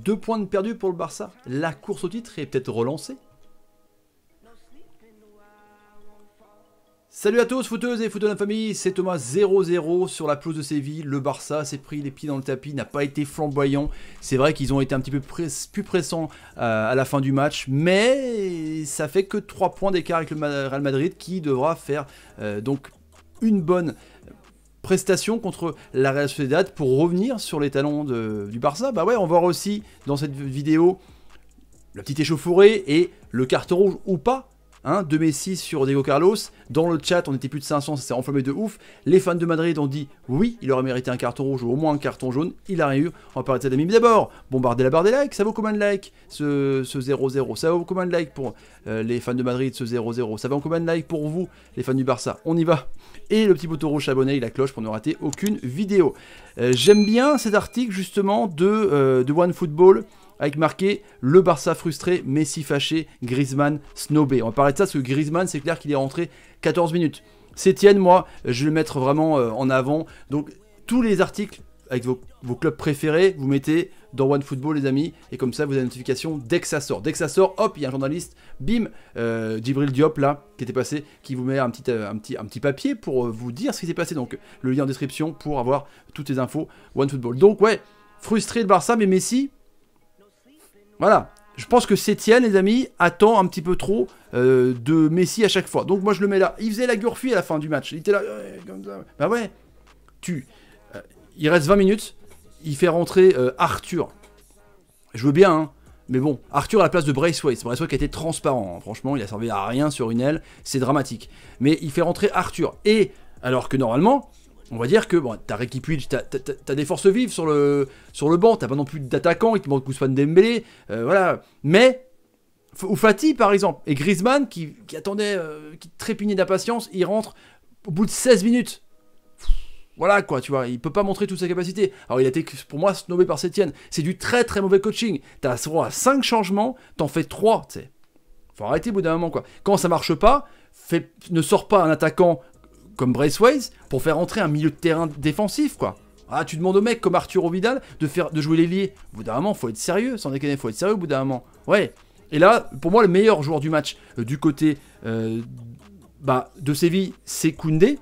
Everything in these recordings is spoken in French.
2 points de perdu pour le Barça. La course au titre est peut-être relancée. Salut à tous, footeuses et footeux de la famille, c'est Thomas. 0-0 sur la pelouse de Séville. Le Barça s'est pris les pieds dans le tapis, n'a pas été flamboyant. C'est vrai qu'ils ont été un petit peu plus pressants à la fin du match, mais ça fait que 3 points d'écart avec le Real Madrid qui devra faire donc une bonne prestation contre la Real Sociedad pour revenir sur les talons du Barça. Bah ouais, on va voir aussi dans cette vidéo la petite échauffourée et le carton rouge ou pas. De Messi sur Diego Carlos. Dans le chat, on était plus de 500, ça s'est enflammé de ouf. Les fans de Madrid ont dit oui, il aurait mérité un carton rouge ou au moins un carton jaune. Il a rien eu. On va parler de ça d'amis. Mais d'abord, bombardez la barre des likes. Ça vaut combien de likes ce 0-0? Ça vaut combien de likes pour les fans de Madrid ce 0-0? Ça vaut combien de likes pour vous, les fans du Barça? On y va. Et le petit bouton rouge abonné et la cloche pour ne rater aucune vidéo. J'aime bien cet article justement de OneFootball. Avec marqué le Barça frustré, Messi fâché, Griezmann snobé. On va parler de ça parce que Griezmann, c'est clair qu'il est rentré 14 minutes. Sétienne, moi, je vais le mettre vraiment en avant. Donc, tous les articles avec vos clubs préférés, vous mettez dans OneFootball, les amis. Et comme ça, vous avez la notification dès que ça sort. Dès que ça sort, hop, il y a un journaliste, bim, Djibril Diop, là, qui était passé, qui vous met un petit papier pour vous dire ce qui s'est passé. Donc, le lien en description pour avoir toutes les infos OneFootball. Donc, ouais, frustré le Barça, mais Messi... Voilà, je pense que Sétienne, les amis, attend un petit peu trop de Messi à chaque fois. Donc moi je le mets là. Il faisait la Gurfi à la fin du match. Il était là, comme ça. Bah ouais, il reste 20 minutes. Il fait rentrer Arthur. Je veux bien, hein. Mais bon, Arthur à la place de Braithwaite. Braithwaite qui a été transparent. Hein. Franchement, il a servi à rien sur une aile. C'est dramatique. Mais il fait rentrer Arthur. Et alors que normalement... On va dire que bon, t'as Rekipuig, t'as des forces vives sur le banc, t'as pas non plus d'attaquant, il te manque Ousmane Dembélé, voilà. Mais, ou Fati par exemple, et Griezmann qui attendait, qui trépignait d'impatience, il rentre au bout de 16 minutes. Voilà quoi, tu vois, il peut pas montrer toutes ses capacités. Alors il a été pour moi snobé par Sétienne, c'est du très très mauvais coaching. T'as droit à 5 changements, t'en fais 3, tu sais. Faut arrêter au bout d'un moment quoi. Quand ça marche pas, ne sors pas un attaquant comme Braithwaite, pour faire entrer un milieu de terrain défensif, quoi. Ah, tu demandes au mec comme Arturo Vidal de jouer l'ailier. Au bout d'un moment, faut être sérieux, sans déconner, faut être sérieux au bout d'un moment. Ouais. Et là, pour moi, le meilleur joueur du match, du côté de Séville, c'est Koundé,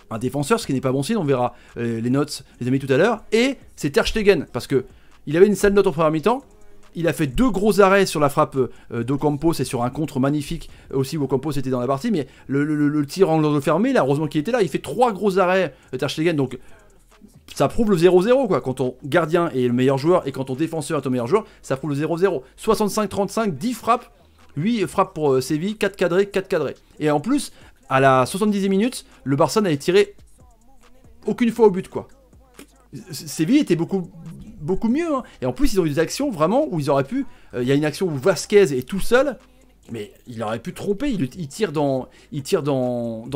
un défenseur, ce qui n'est pas bon signe, on verra les notes, les amis, tout à l'heure. Et c'est Ter Stegen, parce que il avait une sale note en première mi-temps. Il a fait 2 gros arrêts sur la frappe d'Ocampos et sur un contre magnifique aussi où Ocampos était dans la partie, mais le tir en angle fermé, là, heureusement qu'il était là, il fait 3 gros arrêts Ter Stegen, donc ça prouve le 0-0 quoi, quand ton gardien est le meilleur joueur et quand ton défenseur est ton meilleur joueur, ça prouve le 0-0. 65-35, 10 frappes, 8 frappes pour Séville, 4 cadrés, 4 cadrés. Et en plus, à la 70e minute, le Barça n'avait tiré aucune fois au but quoi. Séville était beaucoup mieux, hein. Et en plus ils ont eu des actions vraiment où ils auraient pu, il y a une action où Vasquez est tout seul, mais il aurait pu tromper, il tire dans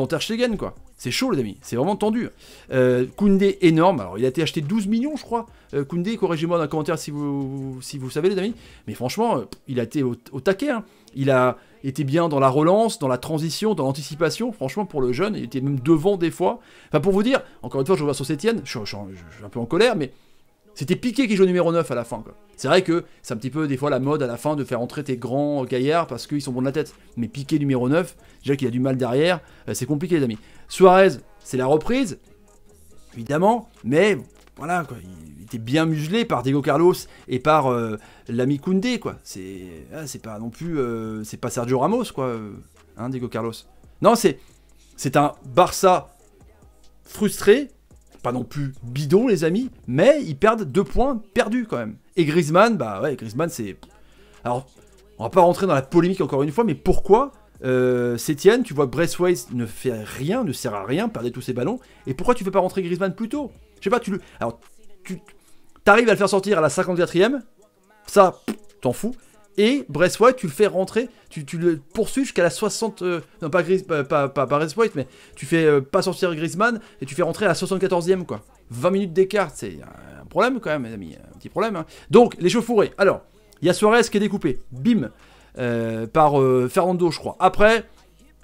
Ter Stegen quoi. C'est chaud les amis, c'est vraiment tendu. Koundé énorme, alors il a été acheté 12 millions je crois, Koundé, corrigez-moi dans les commentaires si vous savez les amis, mais franchement il a été au taquet, hein. Il a été bien dans la relance, dans la transition, dans l'anticipation, franchement pour le jeune, il était même devant des fois. Enfin pour vous dire, encore une fois je vois sur Sétienne, je suis un peu en colère, mais c'était Piqué qui joue numéro 9 à la fin. C'est vrai que c'est un petit peu des fois la mode à la fin de faire entrer tes grands gaillards parce qu'ils sont bons de la tête. Mais Piqué numéro 9, déjà qu'il a du mal derrière, c'est compliqué les amis. Suarez, c'est la reprise, évidemment, mais voilà, quoi, il était bien muselé par Diego Carlos et par l'ami Koundé, quoi. C'est pas non plus, c'est pas Sergio Ramos, quoi, hein, Diego Carlos. Non, c'est un Barça frustré, pas non plus bidon les amis, mais ils perdent 2 points perdus quand même. Et Griezmann, bah ouais, Griezmann c'est... Alors, on va pas rentrer dans la polémique encore une fois, mais pourquoi Sétienne, tu vois Braithwaite ne fait rien, ne sert à rien, perdait tous ses ballons, et pourquoi tu fais pas rentrer Griezmann plus tôt? Je sais pas, alors, t'arrives à le faire sortir à la 54e, ça, t'en fous, et Braithwaite, tu le fais rentrer, tu le poursuis jusqu'à la 60... non, pas Braithwaite, mais tu fais pas sortir Griezmann, et tu fais rentrer à la 74e, quoi. 20 minutes d'écart, c'est un problème quand même, mes amis, un petit problème. Hein. Donc, les chauffourés. Alors, il y a Suarez qui est découpé, bim, par Fernando, je crois. Après,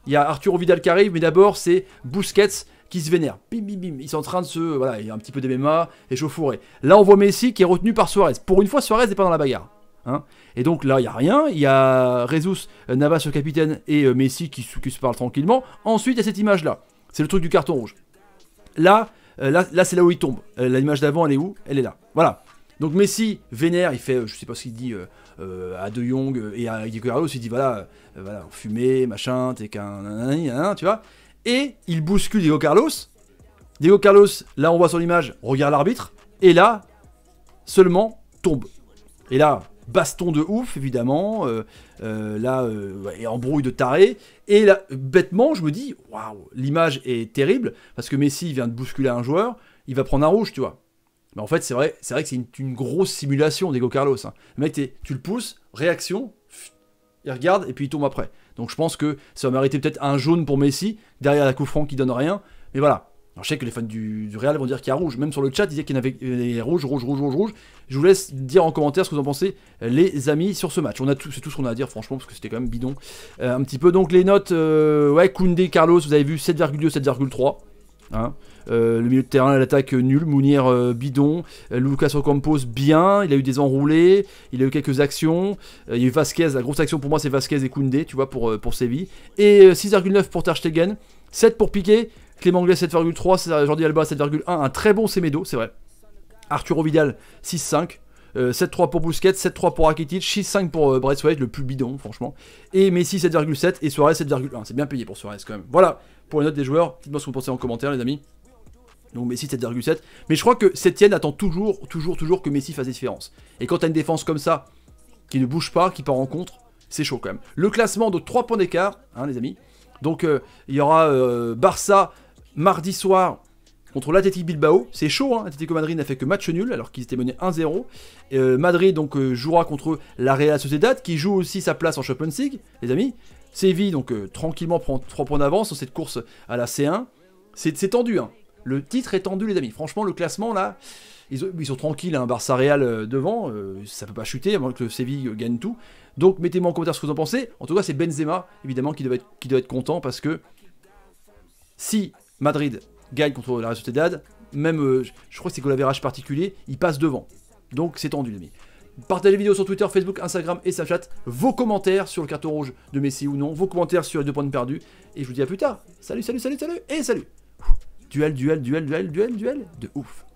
il y a Arturo Vidal qui arrive, mais d'abord, c'est Busquets qui se vénèrent. Bim, bim, bim. Ils sont en train de se... Voilà, il y a un petit peu d'MMA, échauffouré. Là, on voit Messi qui est retenu par Suarez. Pour une fois, Suarez n'est pas dans la bagarre. Hein, et donc là, il n'y a rien. Il y a Jesus, Navas, le capitaine, et Messi qui se parlent tranquillement. Ensuite, il y a cette image-là. C'est le truc du carton rouge. Là c'est là où il tombe. L'image d'avant, elle est où? Elle est là. Voilà. Donc Messi vénère, il fait, je sais pas ce qu'il dit à De Jong et à Diego Carlos, il dit voilà, fumé, machin, t'es qu'un... tu vois. Et il bouscule Diego Carlos. Diego Carlos, là on voit sur l'image, regarde l'arbitre, et là, seulement, tombe. Et là, baston de ouf, évidemment, et embrouille de taré. Et là, bêtement, je me dis, waouh, l'image est terrible, parce que Messi vient de bousculer un joueur, il va prendre un rouge, tu vois. Mais en fait, c'est vrai que c'est une grosse simulation d'Ego Carlos. Hein. Le mec, tu le pousses, réaction, il regarde, et puis il tombe après. Donc je pense que ça va mériter peut-être un jaune pour Messi, derrière la coup franc qui donne rien. Mais voilà. Alors je sais que les fans du Real vont dire qu'il y a rouge. Même sur le chat, ils disaient qu'il y en avait rouge. Je vous laisse dire en commentaire ce que vous en pensez, les amis, sur ce match. C'est tout ce qu'on a à dire, franchement, parce que c'était quand même bidon. Un petit peu. Donc les notes, Koundé, Carlos, vous avez vu 7,2, 7,3. Hein. Le milieu de terrain, l'attaque nulle, Mounier bidon, Lucas Ocampos bien, il a eu des enroulés, il a eu quelques actions, il y a eu Vasquez, la grosse action pour moi c'est Vasquez et Koundé, tu vois, pour Séville, et 6,9 pour Ter Stegen, 7 pour Piqué, Clément Anglais 7,3, Jordi Alba 7,1, un très bon Semedo, c'est vrai, Arturo Vidal 6,5, 7,3 pour Busquets, 7,3 pour Rakitic, 6,5 pour Braithwaite, le plus bidon franchement, et Messi 7,7 et Suarez 7,1, c'est bien payé pour Suarez quand même. Voilà pour les notes des joueurs, dites-moi ce que vous pensez en commentaire les amis. Donc Messi 7,7. Mais je crois que Setien attend toujours que Messi fasse des différences. Et quand tu as une défense comme ça, qui ne bouge pas, qui part en contre, c'est chaud quand même. Le classement de 3 points d'écart, hein, les amis. Donc il y aura Barça mardi soir contre l'Athletic Bilbao. C'est chaud, hein. Atlético Madrid n'a fait que match nul alors qu'ils étaient menés 1-0. Madrid donc jouera contre la Real Sociedad qui joue aussi sa place en Champions League, les amis. Séville donc tranquillement prend 3 points d'avance dans cette course à la C1. C'est tendu, hein. Le titre est tendu les amis, franchement le classement là, ils sont tranquilles, hein, Barça Real devant, ça peut pas chuter, à moins que le Séville gagne tout. Donc mettez-moi en commentaire ce que vous en pensez, en tout cas c'est Benzema évidemment qui doit être content parce que si Madrid gagne contre la Real Sociedad, même je crois que c'est goal average particulier, il passe devant. Donc c'est tendu les amis. Partagez la vidéo sur Twitter, Facebook, Instagram et Snapchat, vos commentaires sur le carton rouge de Messi ou non, vos commentaires sur les 2 points perdus, et je vous dis à plus tard. Salut, et salut. Duel de ouf.